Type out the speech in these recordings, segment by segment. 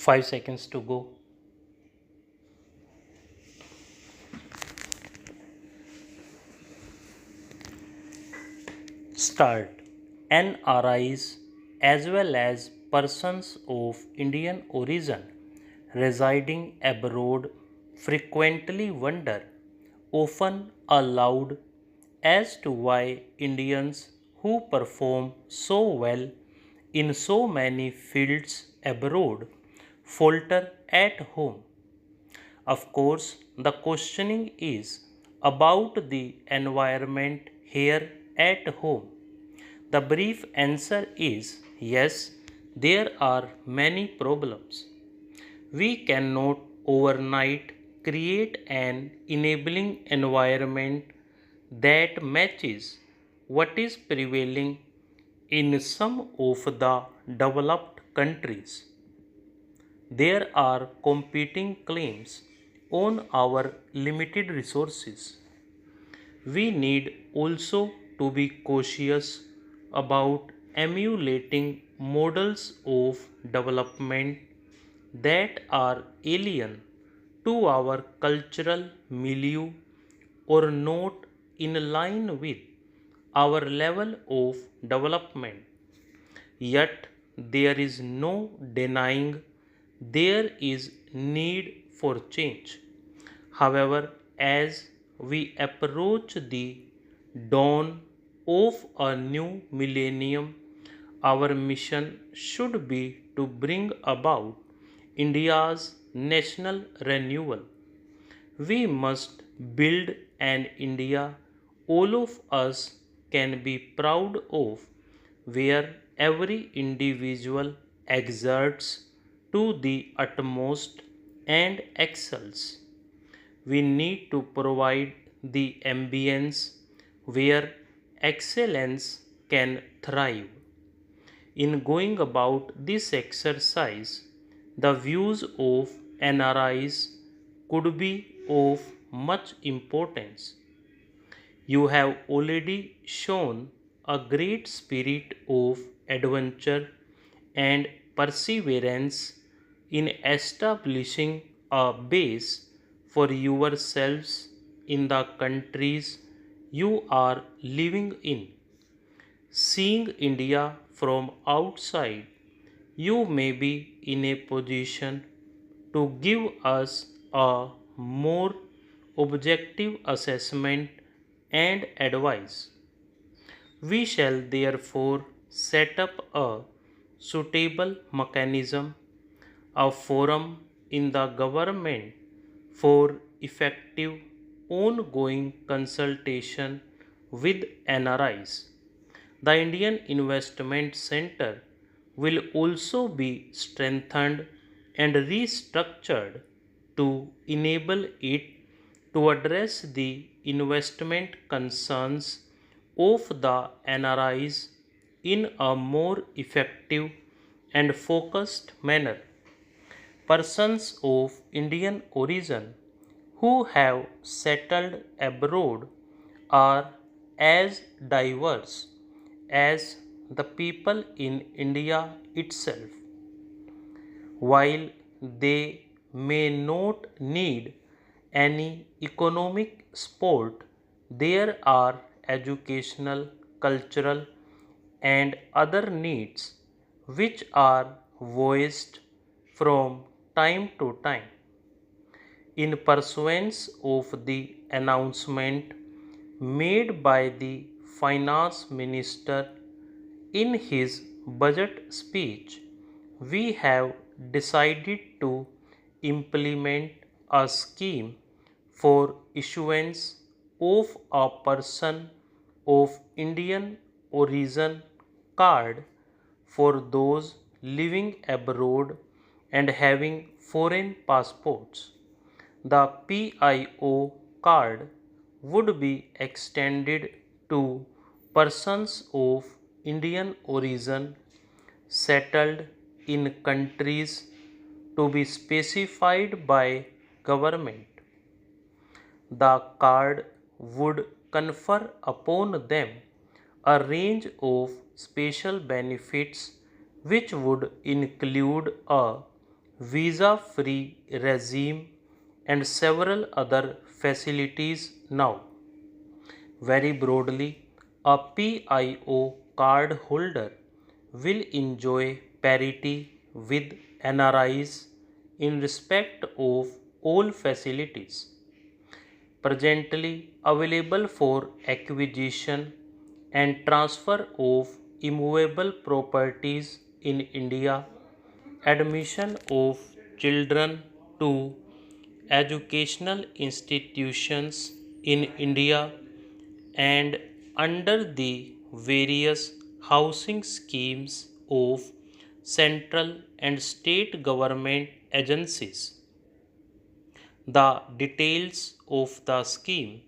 5 seconds to go. Start. NRIs as well as persons of Indian origin residing abroad frequently wonder, often aloud, as to why Indians who perform so well in so many fields abroad falter at home. Of course, the questioning is about the environment here at home. The brief answer is yes, there are many problems. We cannot overnight create an enabling environment that matches what is prevailing in some of the developed countries. There are competing claims on our limited resources. We need also to be cautious about emulating models of development that are alien to our cultural milieu or not in line with our level of development. Yet there is no denying there is need for change. However, as we approach the dawn of a new millennium, our mission should be to bring about India's national renewal. We must build an India all of us can be proud of, where every individual exerts to the utmost and excels. We need to provide the ambience where excellence can thrive. In going about this exercise, the views of NRIs could be of much importance. You have already shown a great spirit of adventure and perseverance in establishing a base for yourselves in the countries you are living in. Seeing India from outside, you may be in a position to give us a more objective assessment and advice. We shall therefore set up a suitable mechanism, a forum in the government for effective ongoing consultation with NRIs. The Indian Investment Center will also be strengthened and restructured to enable it to address the investment concerns of the NRIs in a more effective and focused manner. Persons of Indian origin who have settled abroad are as diverse as the people in India itself. While they may not need any economic support, there are educational, cultural, and other needs which are voiced from time to time. In pursuance of the announcement made by the Finance Minister in his budget speech, we have decided to implement a scheme for issuance of a person of Indian origin card for those living abroad and having foreign passports. The PIO card would be extended to persons of Indian origin settled in countries to be specified by government. The card would confer upon them a range of special benefits which would include a visa-free regime, and several other facilities now. Very broadly, a PIO card holder will enjoy parity with NRIs in respect of all facilities presently available for acquisition and transfer of immovable properties in India, admission of children to educational institutions in India, and under the various housing schemes of central and state government agencies. The details of the scheme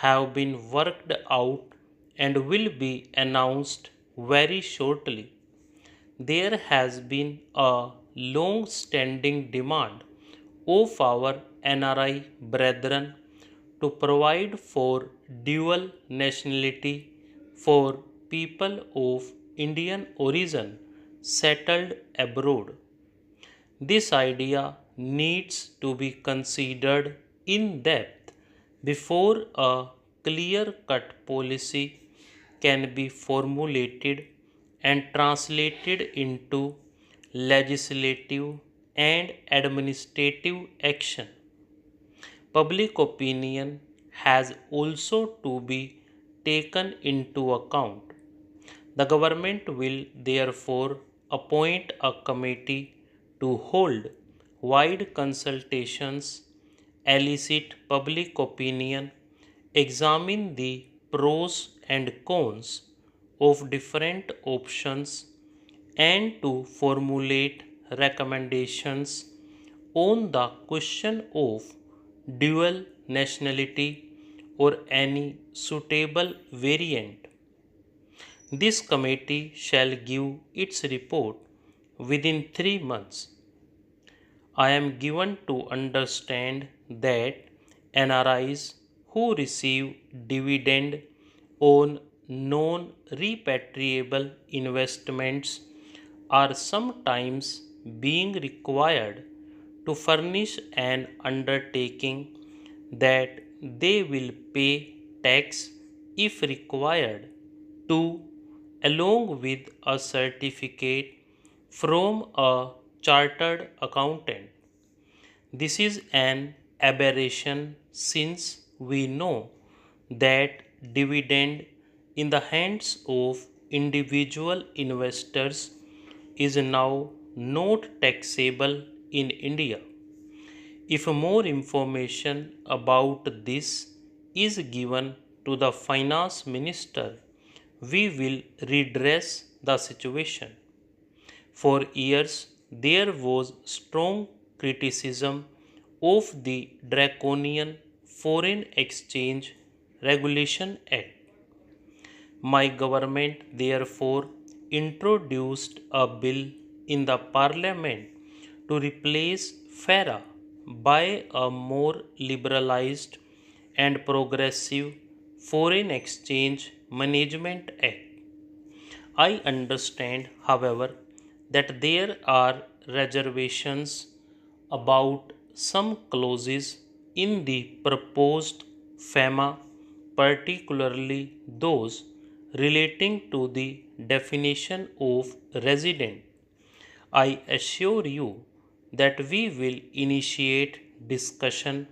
have been worked out and will be announced very shortly. There has been a long standing demand of our NRI brethren to provide for dual nationality for people of Indian origin settled abroad. This idea needs to be considered in depth before a clear cut policy can be formulated and translated into legislative and administrative action. Public opinion has also to be taken into account. The government will therefore appoint a committee to hold wide consultations, elicit public opinion, examine the pros and cons of different options, and to formulate recommendations on the question of dual nationality or any suitable variant. This committee shall give its report within 3 months. I am given to understand that NRIs who receive dividend on non-repatriable investments are sometimes being required to furnish an undertaking that they will pay tax if required to, along with a certificate from a chartered accountant. This is an aberration since we know that dividend in the hands of individual investors is now not taxable in India. If more information about this is given to the finance minister, we will redress the situation. For years, there was strong criticism of the draconian Foreign Exchange Regulation Act. My government therefore introduced a bill in the parliament to replace FARA by a more liberalized and progressive Foreign Exchange Management Act. I understand, however, that there are reservations about some clauses in the proposed FEMA, particularly those relating to the definition of resident. I assure you that we will initiate discussion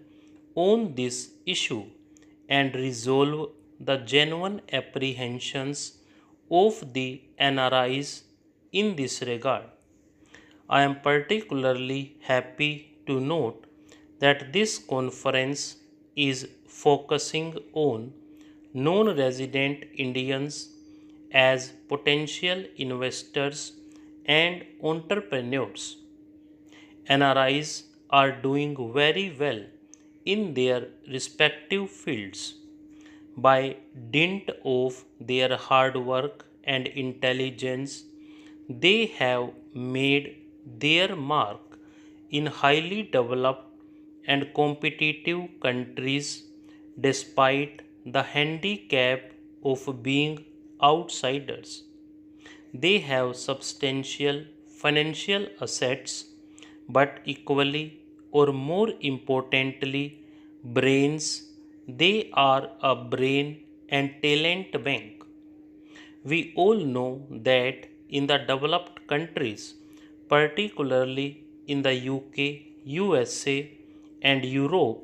on this issue and resolve the genuine apprehensions of the NRIs in this regard. I am particularly happy to note that this conference is focusing on non resident Indians as potential investors and entrepreneurs. NRIs are doing very well in their respective fields. By dint of their hard work and intelligence, they have made their mark in highly developed and competitive countries despite the handicap of being outsiders. They have substantial financial assets but equally or more importantly, brains. They are a brain and talent bank. We all know that in the developed countries, particularly in the UK, USA, and Europe,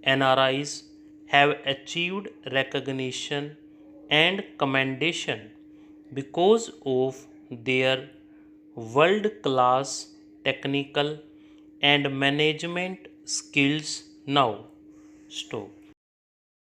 NRIs have achieved recognition and commendation because of their world class technical and management skills. Now, stop.